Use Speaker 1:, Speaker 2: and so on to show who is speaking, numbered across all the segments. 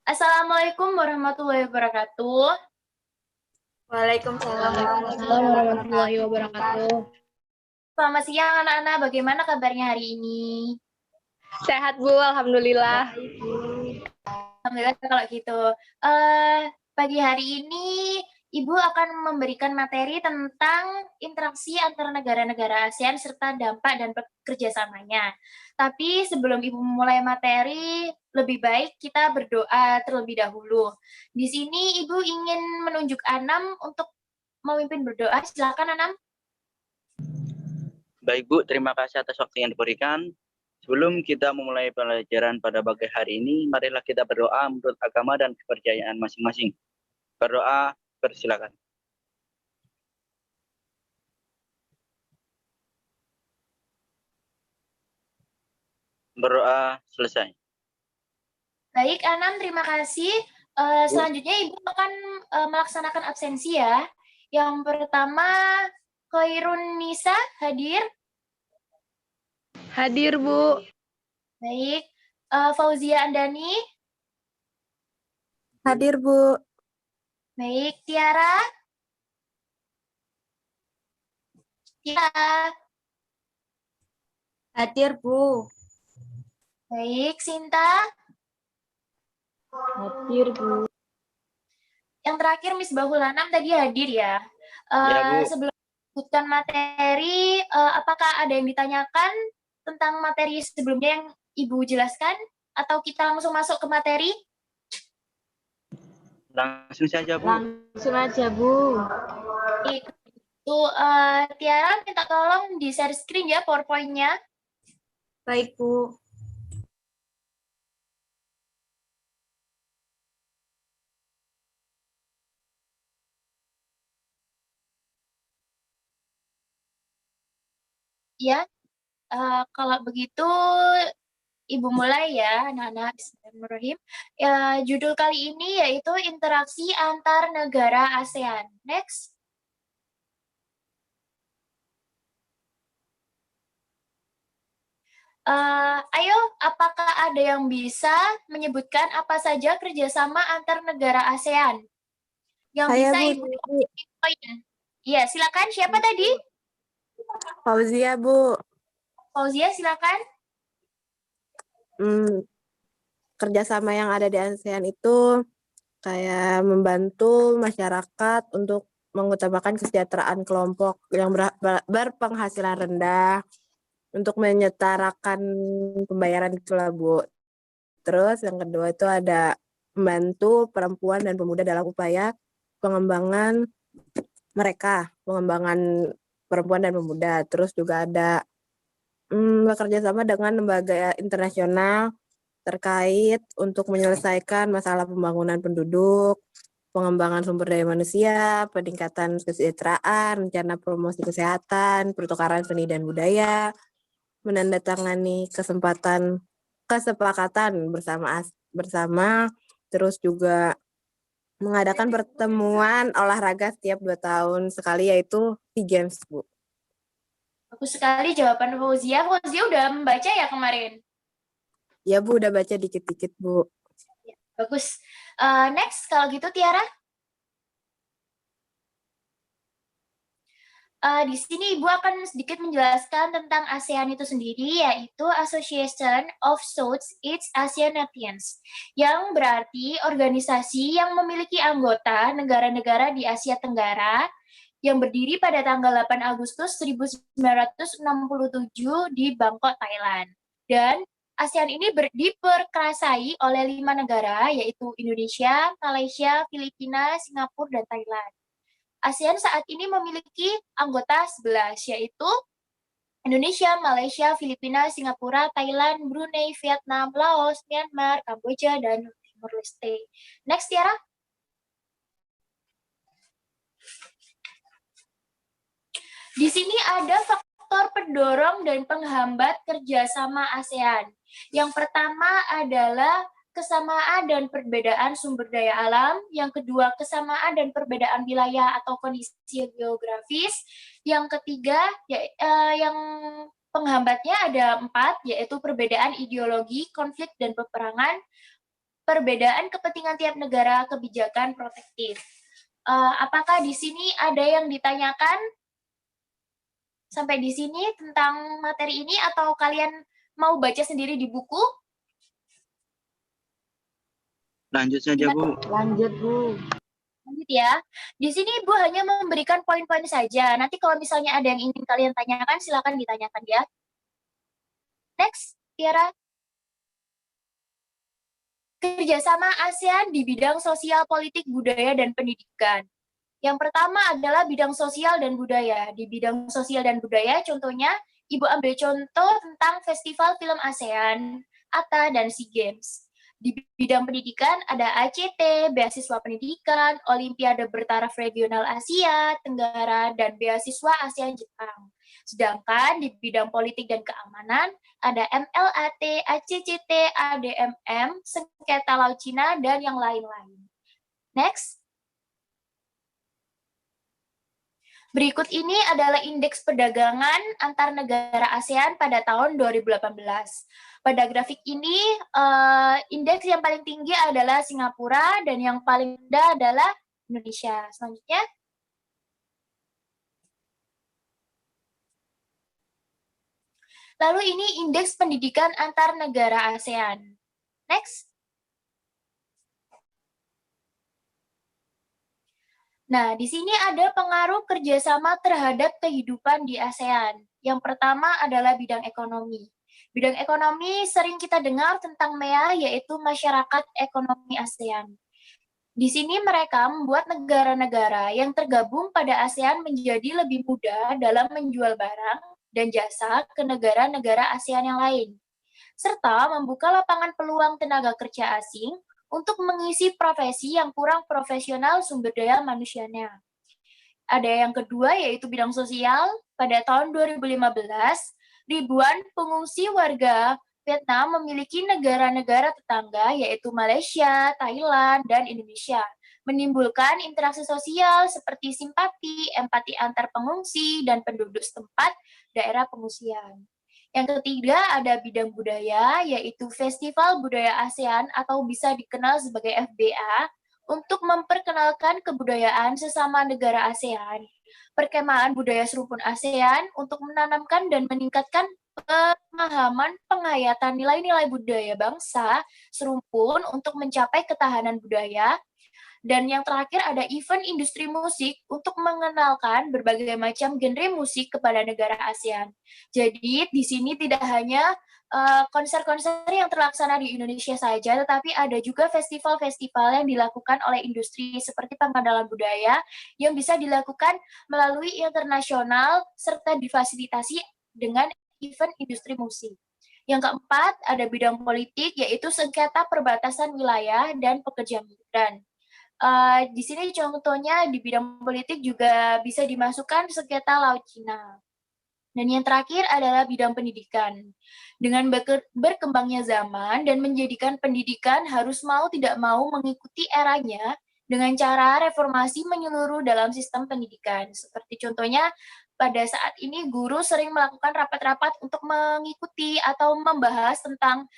Speaker 1: Assalamualaikum warahmatullahi wabarakatuh.
Speaker 2: Waalaikumsalam
Speaker 3: Waalaikumsalam warahmatullahi wabarakatuh.
Speaker 1: Selamat siang anak-anak, bagaimana kabarnya hari ini?
Speaker 3: Sehat Bu, alhamdulillah.
Speaker 1: Alhamdulillah kalau gitu. Pagi hari ini Ibu akan memberikan materi tentang interaksi antara negara-negara ASEAN serta dampak dan kerjasamanya. Tapi sebelum Ibu memulai materi, lebih baik kita berdoa terlebih dahulu. Di sini Ibu ingin menunjuk Anam untuk memimpin berdoa. Silakan Anam.
Speaker 4: Baik Bu, terima kasih atas waktu yang diberikan. Sebelum kita memulai pelajaran pada pagi hari ini, marilah kita berdoa menurut agama dan kepercayaan masing-masing. Berdoa, persilakan. Berdoa selesai.
Speaker 1: Baik, Anam, terima kasih. Selanjutnya Ibu akan melaksanakan absensi ya. Yang pertama, Khairun Nisa hadir.
Speaker 3: Hadir Bu.
Speaker 1: Baik, Fauzia Andani.
Speaker 2: Hadir, Bu.
Speaker 1: Baik, Tiara. Tiara.
Speaker 2: Hadir, Bu.
Speaker 1: Baik, Sinta.
Speaker 2: Hadir, Bu.
Speaker 1: Yang terakhir, Miss Bahul Anam tadi hadir ya.
Speaker 4: Ya, Bu.
Speaker 1: Sebelum melanjutkan materi, apakah ada yang ditanyakan tentang materi sebelumnya yang Ibu jelaskan? Atau kita langsung masuk ke materi?
Speaker 4: Langsung saja, Bu.
Speaker 2: Langsung aja, Bu.
Speaker 1: Itu Tiara minta tolong di share screen ya PowerPoint-nya.
Speaker 2: Baik, Bu.
Speaker 1: Ya, kalau begitu Ibu mulai ya, anak-anak. Bismillahirrahmanirrahim. Judul kali ini yaitu interaksi antar negara ASEAN. Next. Ayo, apakah ada yang bisa menyebutkan apa saja kerjasama antar negara ASEAN? Yang
Speaker 2: Saya,
Speaker 1: bisa
Speaker 2: Bu.
Speaker 1: Ibu. Iya, silakan. Siapa tadi?
Speaker 2: Fauzia, Bu.
Speaker 1: Fauzia, silakan.
Speaker 2: Kerjasama yang ada di ASEAN itu kayak membantu masyarakat untuk mengutamakan kesejahteraan kelompok yang berpenghasilan rendah untuk menyetarakan pembayaran itulah, Bu. Terus yang kedua itu ada membantu perempuan dan pemuda dalam upaya pengembangan mereka, pengembangan perempuan dan pemuda. Terus juga ada bekerja sama dengan lembaga internasional terkait untuk menyelesaikan masalah pembangunan penduduk, pengembangan sumber daya manusia, peningkatan kesejahteraan, rencana promosi kesehatan, pertukaran seni dan budaya, menandatangani kesepakatan bersama, terus juga mengadakan pertemuan olahraga setiap 2 tahun sekali, yaitu SEA Games, Bu.
Speaker 1: Bagus sekali jawaban Fauzia. Fauzia udah membaca ya kemarin?
Speaker 2: Ya, Bu, udah baca dikit-dikit, Bu.
Speaker 1: Bagus. Next, kalau gitu Tiara. Di sini Ibu akan sedikit menjelaskan tentang ASEAN itu sendiri, yaitu Association of Southeast Asian Nations, yang berarti organisasi yang memiliki anggota negara-negara di Asia Tenggara yang berdiri pada tanggal 8 Agustus 1967 di Bangkok, Thailand. Dan ASEAN ini diperkasai oleh 5 negara, yaitu Indonesia, Malaysia, Filipina, Singapura, dan Thailand. ASEAN saat ini memiliki anggota 11, yaitu Indonesia, Malaysia, Filipina, Singapura, Thailand, Brunei, Vietnam, Laos, Myanmar, Kamboja, dan Timor Leste. Next, Tiara. Di sini ada faktor pendorong dan penghambat kerjasama ASEAN. Yang pertama adalah kesamaan dan perbedaan sumber daya alam, yang kedua kesamaan dan perbedaan wilayah atau kondisi geografis, yang ketiga yang penghambatnya ada 4, yaitu perbedaan ideologi, konflik, dan peperangan, perbedaan kepentingan tiap negara, kebijakan protektif. Apakah di sini ada yang ditanyakan sampai di sini tentang materi ini atau kalian mau baca sendiri di buku?
Speaker 4: Lanjut saja, Bu.
Speaker 2: Lanjut, Bu.
Speaker 1: Lanjut ya. Di sini Ibu hanya memberikan poin-poin saja. Nanti kalau misalnya ada yang ingin kalian tanyakan, silakan ditanyakan ya. Next, Tiara. Kerjasama ASEAN di bidang sosial, politik, budaya, dan pendidikan. Yang pertama adalah bidang sosial dan budaya. Di bidang sosial dan budaya, contohnya, Ibu ambil contoh tentang Festival Film ASEAN, ATA, dan SEA Games. Di bidang pendidikan, ada ACT, Beasiswa Pendidikan, Olimpiade Bertaraf Regional Asia Tenggara, dan Beasiswa ASEAN Jepang. Sedangkan di bidang politik dan keamanan, ada MLAT, ACCT, ADMM, Sengketa Laut Cina, dan yang lain-lain. Next. Berikut ini adalah indeks perdagangan antar negara ASEAN pada tahun 2018. Pada grafik ini, indeks yang paling tinggi adalah Singapura dan yang paling rendah adalah Indonesia. Selanjutnya. Lalu ini indeks pendidikan antar negara ASEAN. Next. Nah, di sini ada pengaruh kerjasama terhadap kehidupan di ASEAN. Yang pertama adalah bidang ekonomi. Bidang ekonomi sering kita dengar tentang MEA, yaitu Masyarakat Ekonomi ASEAN. Di sini mereka membuat negara-negara yang tergabung pada ASEAN menjadi lebih mudah dalam menjual barang dan jasa ke negara-negara ASEAN yang lain, serta membuka lapangan peluang tenaga kerja asing untuk mengisi profesi yang kurang profesional sumber daya manusianya. Ada yang kedua yaitu bidang sosial. Pada tahun 2015, ribuan pengungsi warga Vietnam memiliki negara-negara tetangga yaitu Malaysia, Thailand, dan Indonesia, menimbulkan interaksi sosial seperti simpati, empati antar pengungsi dan penduduk setempat daerah pengungsian. Yang ketiga ada bidang budaya, yaitu Festival Budaya ASEAN atau bisa dikenal sebagai FBA, untuk memperkenalkan kebudayaan sesama negara ASEAN. Perkemahan budaya serupun ASEAN untuk menanamkan dan meningkatkan pemahaman penghayatan nilai-nilai budaya bangsa serumpun untuk mencapai ketahanan budaya. Dan yang terakhir ada event industri musik untuk mengenalkan berbagai macam genre musik kepada negara ASEAN. Jadi di sini tidak hanya konser-konser yang terlaksana di Indonesia saja, tetapi ada juga festival-festival yang dilakukan oleh industri seperti pengenalan budaya yang bisa dilakukan melalui internasional serta difasilitasi dengan event industri musik. Yang keempat, ada bidang politik, yaitu sengketa perbatasan wilayah dan pekerja migran. Di sini contohnya di bidang politik juga bisa dimasukkan sengketa Laut Cina. Dan yang terakhir adalah bidang pendidikan. Dengan berkembangnya zaman dan menjadikan pendidikan harus mau tidak mau mengikuti eranya dengan cara reformasi menyeluruh dalam sistem pendidikan. Seperti contohnya pada saat ini guru sering melakukan rapat-rapat untuk mengikuti atau membahas tentang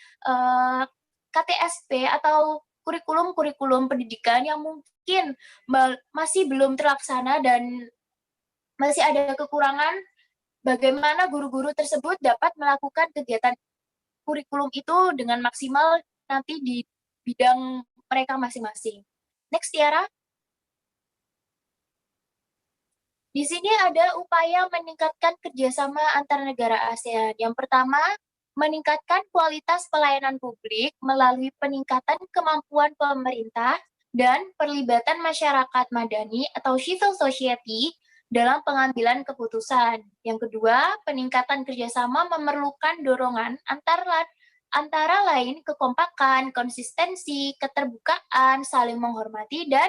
Speaker 1: KTSP atau kurikulum-kurikulum pendidikan yang mungkin masih belum terlaksana dan masih ada kekurangan, bagaimana guru-guru tersebut dapat melakukan kegiatan kurikulum itu dengan maksimal nanti di bidang mereka masing-masing. Next, Tiara. Di sini ada upaya meningkatkan kerjasama antar negara ASEAN. Yang pertama, meningkatkan kualitas pelayanan publik melalui peningkatan kemampuan pemerintah dan perlibatan masyarakat madani atau civil society dalam pengambilan keputusan. Yang kedua, peningkatan kerjasama memerlukan dorongan antara lain kekompakan, konsistensi, keterbukaan, saling menghormati, dan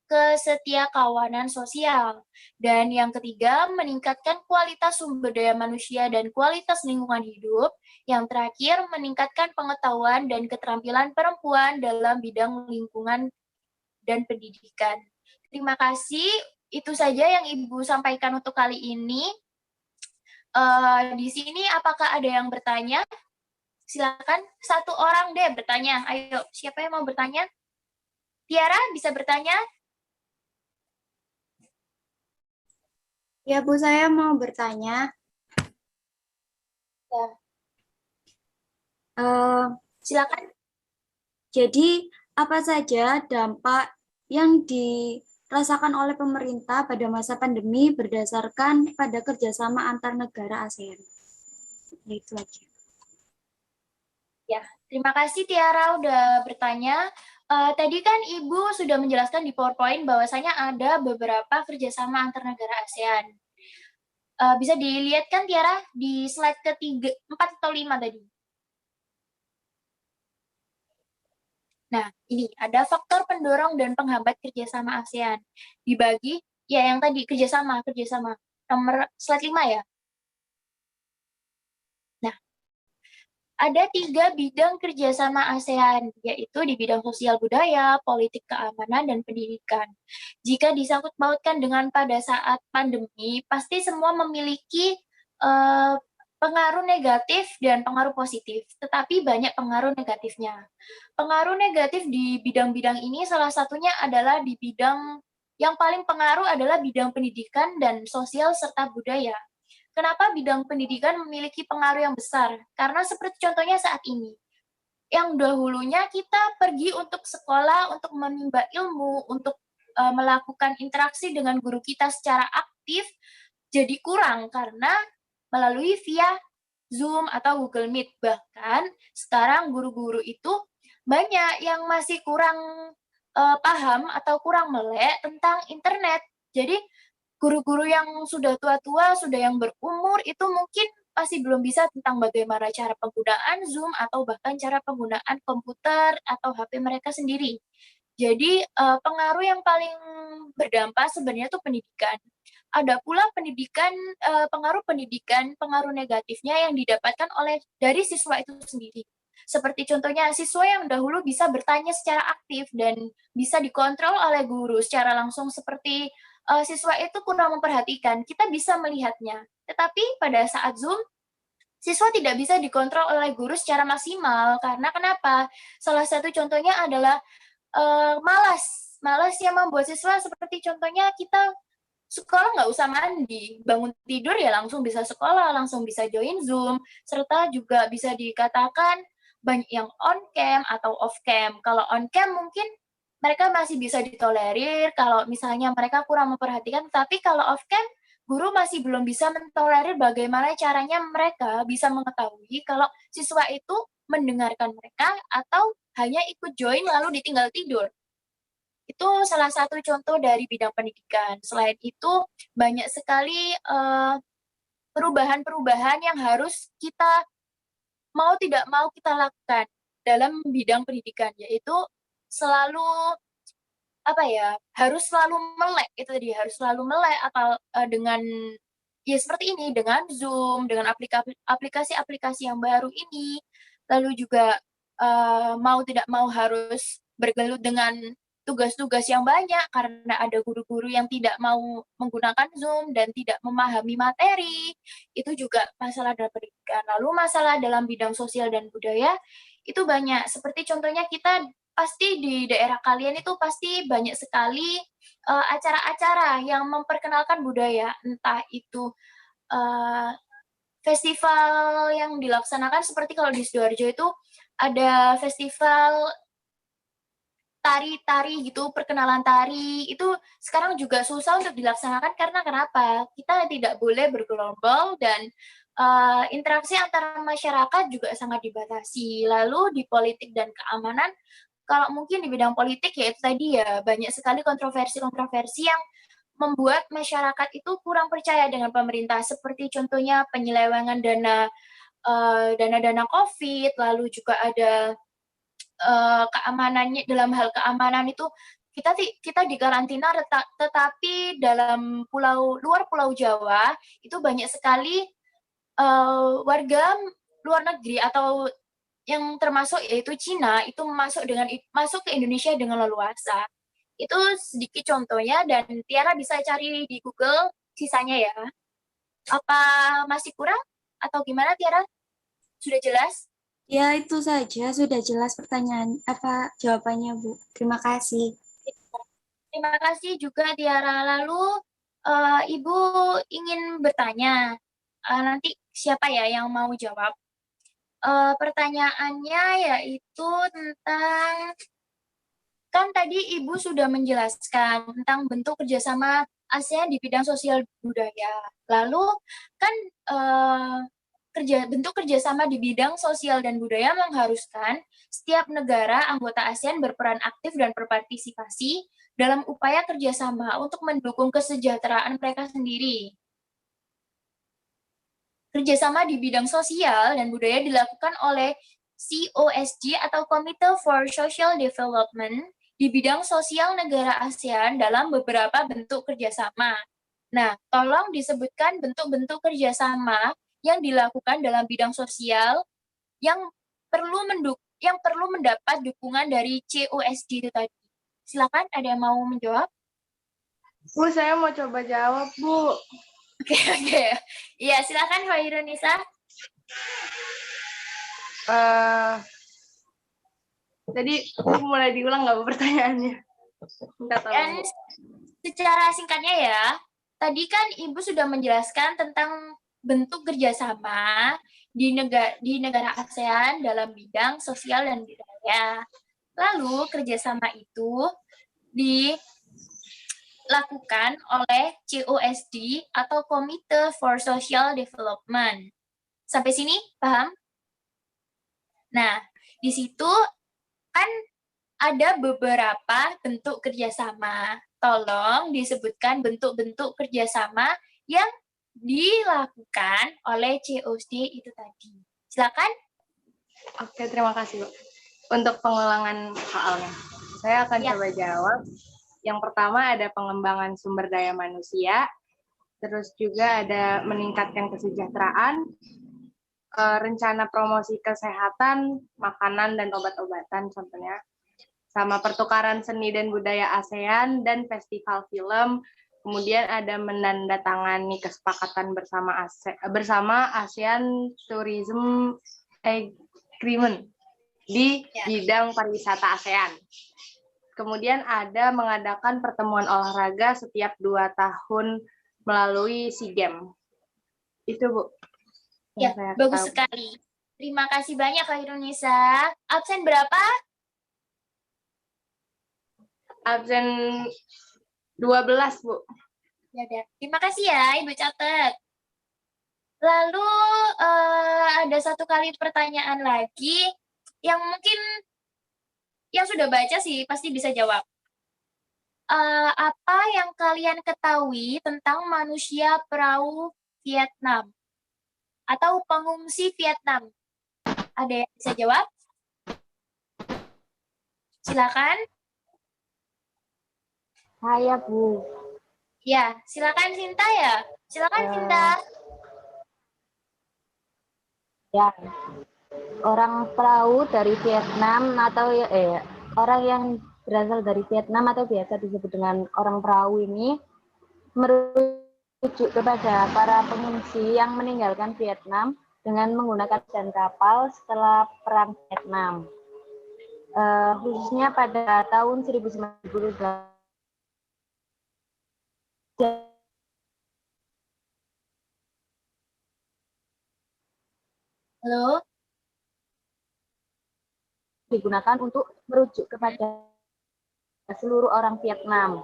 Speaker 1: kesetiakawanan sosial. Dan yang ketiga, meningkatkan kualitas sumber daya manusia dan kualitas lingkungan hidup. Yang terakhir, meningkatkan pengetahuan dan keterampilan perempuan dalam bidang lingkungan dan pendidikan. Terima kasih. Itu saja yang Ibu sampaikan untuk kali ini. Di sini apakah ada yang bertanya? Silakan satu orang deh bertanya. Ayo, siapa yang mau bertanya? Tiara bisa bertanya?
Speaker 5: Ya, Bu, saya mau bertanya.
Speaker 1: Ya.
Speaker 5: Eh,
Speaker 1: Silakan.
Speaker 5: jadi, apa saja dampak yang dirasakan oleh pemerintah pada masa pandemi berdasarkan pada kerjasama antar negara ASEAN? Ya, itu aja.
Speaker 1: Ya, terima kasih Tiara udah bertanya. Tadi kan Ibu sudah menjelaskan di PowerPoint bahwasanya ada beberapa kerjasama antar negara ASEAN. Bisa dilihat kan Tiara di slide ketiga, 4 atau 5 tadi. Nah, ini ada faktor pendorong dan penghambat kerjasama ASEAN. Dibagi, ya yang tadi kerjasama. Nomor slide 5 ya. Nah, ada 3 bidang kerjasama ASEAN, yaitu di bidang sosial budaya, politik keamanan, dan pendidikan. Jika disangkut pautkan dengan pada saat pandemi, pasti semua memiliki pengaruh negatif dan pengaruh positif, tetapi banyak pengaruh negatifnya. Pengaruh negatif di bidang-bidang ini salah satunya adalah di bidang yang paling pengaruh adalah bidang pendidikan dan sosial serta budaya. Kenapa bidang pendidikan memiliki pengaruh yang besar? Karena seperti contohnya saat ini, yang dahulunya kita pergi untuk sekolah, untuk menimba ilmu, untuk melakukan interaksi dengan guru kita secara aktif, jadi kurang karena melalui via Zoom atau Google Meet. Bahkan sekarang guru-guru itu banyak yang masih kurang paham atau kurang melek tentang internet. Jadi guru-guru yang sudah tua-tua, sudah yang berumur, itu mungkin masih belum bisa tentang bagaimana cara penggunaan Zoom atau bahkan cara penggunaan komputer atau HP mereka sendiri. Jadi pengaruh yang paling berdampak sebenarnya itu pendidikan. Ada pula pengaruh negatifnya yang didapatkan dari siswa itu sendiri. Seperti contohnya siswa yang dahulu bisa bertanya secara aktif dan bisa dikontrol oleh guru secara langsung seperti siswa itu kurang memperhatikan, kita bisa melihatnya. Tetapi pada saat Zoom, siswa tidak bisa dikontrol oleh guru secara maksimal. Karena kenapa? Salah satu contohnya adalah malas. Malas yang membuat siswa seperti contohnya kita sekolah nggak usah mandi, bangun tidur ya langsung bisa sekolah, langsung bisa join Zoom, serta juga bisa dikatakan banyak yang on cam atau off cam. Kalau on cam mungkin mereka masih bisa ditolerir kalau misalnya mereka kurang memperhatikan, tapi kalau off cam guru masih belum bisa mentolerir bagaimana caranya mereka bisa mengetahui kalau siswa itu mendengarkan mereka atau hanya ikut join lalu ditinggal tidur. Itu salah satu contoh dari bidang pendidikan. Selain itu, banyak sekali perubahan-perubahan yang harus kita mau tidak mau kita lakukan dalam bidang pendidikan, yaitu selalu harus selalu melek itu tadi, harus selalu melek atau dengan ya seperti ini, dengan Zoom, dengan aplikasi-aplikasi yang baru ini, lalu juga mau tidak mau harus bergelut dengan tugas-tugas yang banyak karena ada guru-guru yang tidak mau menggunakan Zoom dan tidak memahami materi, itu juga masalah dalam pendidikan. Lalu masalah dalam bidang sosial dan budaya, itu banyak. Seperti contohnya kita pasti di daerah kalian itu pasti banyak sekali acara-acara yang memperkenalkan budaya, entah itu festival yang dilaksanakan seperti kalau di Sidoarjo itu ada festival tari-tari gitu, perkenalan tari, itu sekarang juga susah untuk dilaksanakan karena kenapa? Kita tidak boleh bergerombol dan interaksi antara masyarakat juga sangat dibatasi. Lalu di politik dan keamanan, kalau mungkin di bidang politik ya itu tadi ya, banyak sekali kontroversi-kontroversi yang membuat masyarakat itu kurang percaya dengan pemerintah, seperti contohnya penyelewengan dana COVID, lalu juga ada keamanannya dalam hal keamanan itu kita di karantina tetapi dalam luar Pulau Jawa itu banyak sekali warga luar negeri atau yang termasuk yaitu Cina itu masuk ke Indonesia dengan leluasa. Itu sedikit contohnya dan Tiara bisa cari di Google sisanya ya. Apa masih kurang atau gimana Tiara? Sudah jelas?
Speaker 5: Ya, itu saja. Sudah jelas pertanyaan jawabannya, Bu. Terima kasih.
Speaker 1: Terima kasih juga Tiara. Lalu Ibu ingin bertanya, nanti siapa ya yang mau jawab? Pertanyaannya yaitu tentang, kan tadi Ibu sudah menjelaskan tentang bentuk kerjasama ASEAN di bidang sosial budaya. Lalu kan bentuk kerjasama di bidang sosial dan budaya mengharuskan setiap negara anggota ASEAN berperan aktif dan berpartisipasi dalam upaya kerjasama untuk mendukung kesejahteraan mereka sendiri. Kerjasama di bidang sosial dan budaya dilakukan oleh COSG atau Committee for Social Development di bidang sosial negara ASEAN dalam beberapa bentuk kerjasama. Nah, tolong disebutkan bentuk-bentuk kerjasama yang dilakukan dalam bidang sosial yang perlu mendapat dukungan dari COSG itu tadi. Silakan, ada yang mau menjawab?
Speaker 3: Bu, saya mau coba jawab, Bu.
Speaker 1: Oke. Iya, silakan Hoirunisa.
Speaker 3: Tadi Bu mulai diulang nggak Bu pertanyaannya? Minta tolong,
Speaker 1: Dan
Speaker 3: Bu.
Speaker 1: secara singkatnya ya, tadi kan Ibu sudah menjelaskan tentang bentuk kerjasama di negara ASEAN dalam bidang sosial dan budaya. Lalu kerjasama itu dilakukan oleh COSD atau Committee for Social Development. Sampai sini paham? Nah, di situ kan ada beberapa bentuk kerjasama. Tolong disebutkan bentuk-bentuk kerjasama yang dilakukan oleh COSD itu tadi. Silakan.
Speaker 3: Oke, terima kasih, Bu. Untuk pengulangan soalnya, saya akan coba jawab. Yang pertama ada pengembangan sumber daya manusia, terus juga ada meningkatkan kesejahteraan, rencana promosi kesehatan, makanan, dan obat-obatan contohnya, sama pertukaran seni dan budaya ASEAN, dan festival film. Kemudian ada menandatangani kesepakatan bersama ASEAN Tourism Agreement di bidang pariwisata ASEAN. Kemudian ada mengadakan pertemuan olahraga setiap 2 tahun melalui SEA Games. Itu, Bu.
Speaker 1: Ya, bagus sekali. Terima kasih banyak, Kak Indonesia. Absen berapa?
Speaker 3: Absen 12, Bu.
Speaker 1: Ya, terima kasih ya, Ibu catat. Lalu ada satu kali pertanyaan lagi yang mungkin yang sudah baca sih pasti bisa jawab. Apa yang kalian ketahui tentang manusia perahu Vietnam atau pengungsi Vietnam? Ada yang bisa jawab? Silakan.
Speaker 6: Saya, Bu.
Speaker 1: Ya, silakan Sinta ya. Silakan Sinta.
Speaker 6: Ya, orang perahu dari Vietnam atau orang yang berasal dari Vietnam atau biasa disebut dengan orang perahu ini merujuk kepada para pengungsi yang meninggalkan Vietnam dengan menggunakan jalan kapal setelah Perang Vietnam. Khususnya pada tahun 1998.
Speaker 1: Halo.
Speaker 6: Digunakan untuk merujuk kepada seluruh orang Vietnam,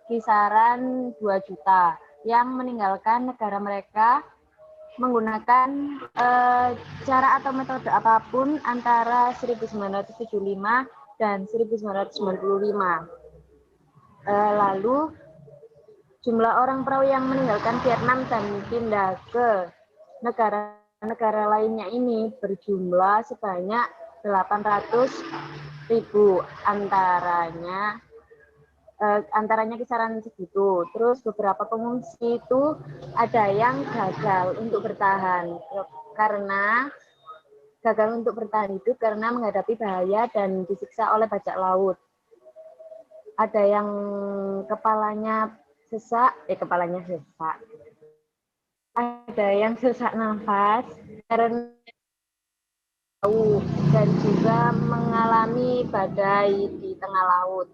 Speaker 6: kisaran 2 juta yang meninggalkan negara mereka menggunakan cara atau metode apapun antara 1975 dan 1995. Lalu jumlah orang perahu yang meninggalkan Vietnam dan pindah ke negara-negara lainnya ini berjumlah sebanyak 800.000, antaranya kisaran segitu. Terus beberapa pengungsi itu ada yang gagal untuk bertahan hidup karena menghadapi bahaya dan disiksa oleh bajak laut. Ada yang kepalanya sesak. Ada yang sesak nafas karena jauh dan juga mengalami badai di tengah laut.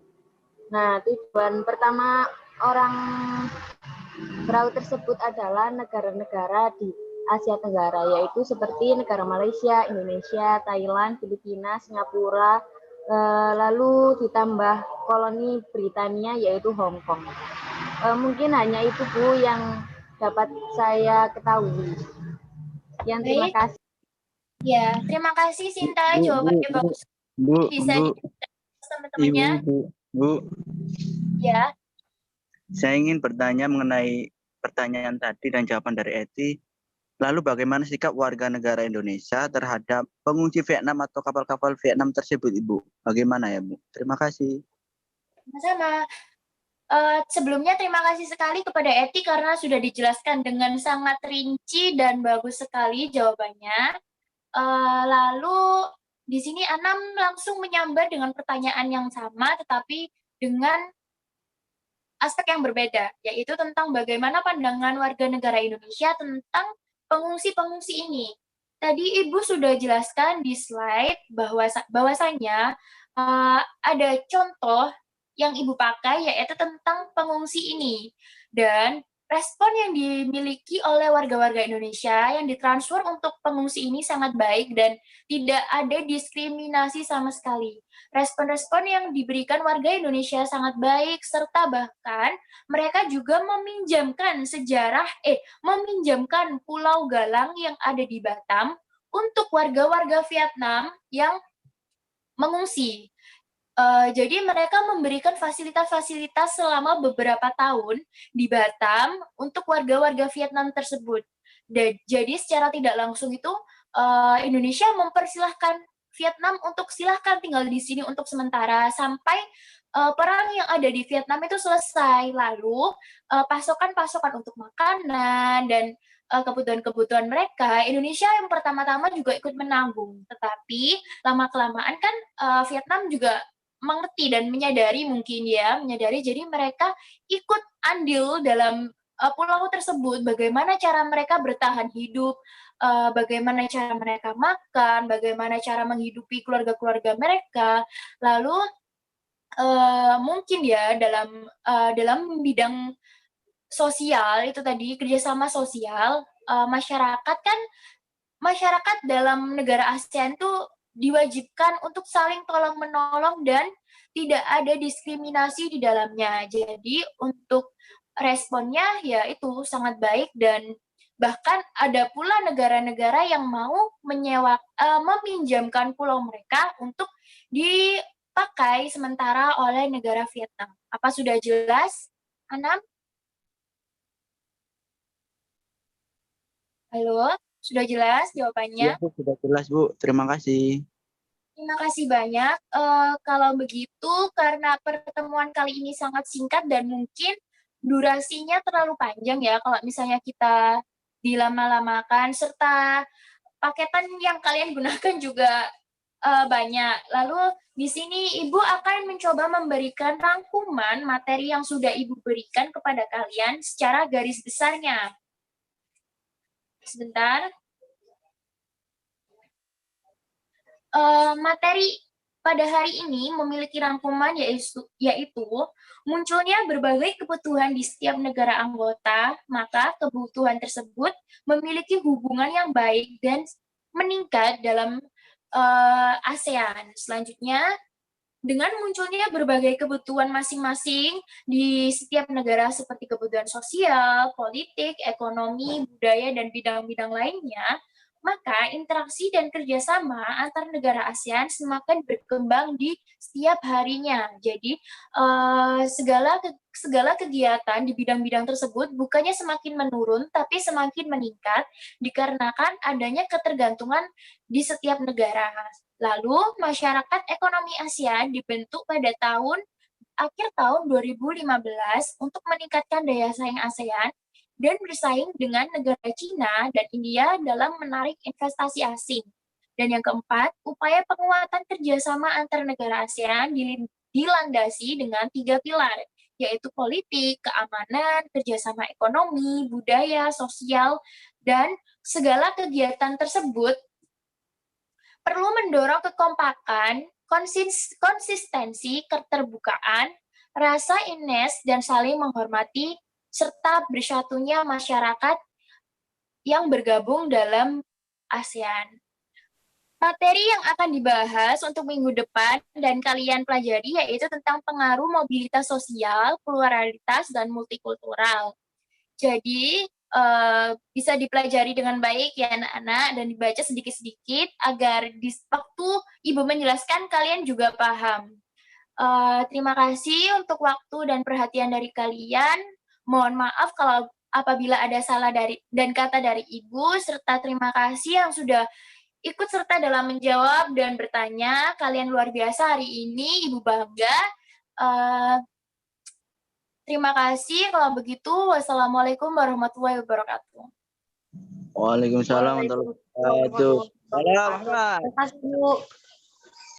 Speaker 6: Nah, tujuan pertama orang perahu tersebut adalah negara-negara di Asia Tenggara, yaitu seperti negara Malaysia, Indonesia, Thailand, Filipina, Singapura, lalu ditambah koloni Britania yaitu Hong Kong. Mungkin hanya itu Bu yang dapat saya ketahui. Sekian, terima
Speaker 1: Baik.
Speaker 6: kasih.
Speaker 1: Ya, terima kasih Sinta, jawabannya bagus. Bisa teman-temannya.
Speaker 4: Bu,
Speaker 1: Ya,
Speaker 4: saya ingin bertanya mengenai pertanyaan tadi dan jawaban dari Eti. Lalu bagaimana sikap warga negara Indonesia terhadap pengungsi Vietnam atau kapal-kapal Vietnam tersebut, Ibu? Bagaimana ya, Bu? Terima kasih.
Speaker 1: sama-sama. Sebelumnya terima kasih sekali kepada Eti karena sudah dijelaskan dengan sangat rinci dan bagus sekali jawabannya. Lalu di sini Anam langsung menyambar dengan pertanyaan yang sama tetapi dengan aspek yang berbeda, yaitu tentang bagaimana pandangan warga negara Indonesia tentang pengungsi-pengungsi ini. Tadi Ibu sudah jelaskan di slide bahwasanya ada contoh yang Ibu pakai yaitu tentang pengungsi ini. Dan respon yang dimiliki oleh warga-warga Indonesia yang ditransfer untuk pengungsi ini sangat baik dan tidak ada diskriminasi sama sekali. Respon-respon yang diberikan warga Indonesia sangat baik, serta bahkan mereka juga meminjamkan Pulau Galang yang ada di Batam untuk warga-warga Vietnam yang mengungsi. Jadi mereka memberikan fasilitas-fasilitas selama beberapa tahun di Batam untuk warga-warga Vietnam tersebut. Jadi secara tidak langsung itu Indonesia mempersilahkan Vietnam untuk silahkan tinggal di sini untuk sementara sampai perang yang ada di Vietnam itu selesai. Lalu pasokan-pasokan untuk makanan dan kebutuhan-kebutuhan mereka, Indonesia yang pertama-tama juga ikut menanggung. Tetapi lama-kelamaan kan Vietnam juga mengerti dan menyadari jadi mereka ikut andil dalam pulau tersebut, bagaimana cara mereka bertahan hidup, bagaimana cara mereka makan, bagaimana cara menghidupi keluarga-keluarga mereka, lalu mungkin ya dalam bidang sosial itu tadi kerjasama sosial masyarakat dalam negara ASEAN tuh diwajibkan untuk saling tolong menolong dan tidak ada diskriminasi di dalamnya. Jadi untuk responnya ya itu sangat baik dan bahkan ada pula negara-negara yang mau meminjamkan pulau mereka untuk dipakai sementara oleh negara Vietnam. Apa sudah jelas, Anam? Halo, sudah jelas jawabannya?
Speaker 4: Ya, Bu, sudah jelas, Bu. Terima kasih.
Speaker 1: Terima kasih banyak. Kalau begitu, karena pertemuan kali ini sangat singkat dan mungkin durasinya terlalu panjang ya, kalau misalnya kita dilama-lamakan, serta paketan yang kalian gunakan juga banyak. Lalu di sini Ibu akan mencoba memberikan rangkuman materi yang sudah Ibu berikan kepada kalian secara garis besarnya. Sebentar. Materi pada hari ini memiliki rangkuman yaitu munculnya berbagai kebutuhan di setiap negara anggota, maka kebutuhan tersebut memiliki hubungan yang baik dan meningkat dalam ASEAN. Selanjutnya, dengan munculnya berbagai kebutuhan masing-masing di setiap negara seperti kebutuhan sosial, politik, ekonomi, budaya, dan bidang-bidang lainnya, maka interaksi dan kerjasama antar negara ASEAN semakin berkembang di setiap harinya. Jadi segala kegiatan di bidang-bidang tersebut bukannya semakin menurun, tapi semakin meningkat dikarenakan adanya ketergantungan di setiap negara. Lalu masyarakat ekonomi ASEAN dibentuk pada akhir tahun 2015 untuk meningkatkan daya saing ASEAN dan bersaing dengan negara Cina dan India dalam menarik investasi asing. Dan yang keempat, upaya penguatan kerjasama antar negara ASEAN dilandasi dengan 3 pilar, yaitu politik, keamanan, kerjasama ekonomi, budaya, sosial, dan segala kegiatan tersebut perlu mendorong kekompakan, konsistensi, keterbukaan, rasa ines, dan saling menghormati, serta bersatunya masyarakat yang bergabung dalam ASEAN. Materi yang akan dibahas untuk minggu depan dan kalian pelajari yaitu tentang pengaruh mobilitas sosial, pluralitas, dan multikultural. Jadi, bisa dipelajari dengan baik ya anak-anak dan dibaca sedikit-sedikit agar di waktu Ibu menjelaskan kalian juga paham. Terima kasih untuk waktu dan perhatian dari kalian. Mohon maaf kalau apabila ada salah dan kata dari Ibu, serta terima kasih yang sudah ikut serta dalam menjawab dan bertanya. Kalian luar biasa hari ini, Ibu bangga. Terima kasih. Kalau begitu, wassalamualaikum warahmatullahi wabarakatuh.
Speaker 4: Waalaikumsalam warahmatullahi wabarakatuh. Salam, Pak.
Speaker 3: Terima kasih, Bu.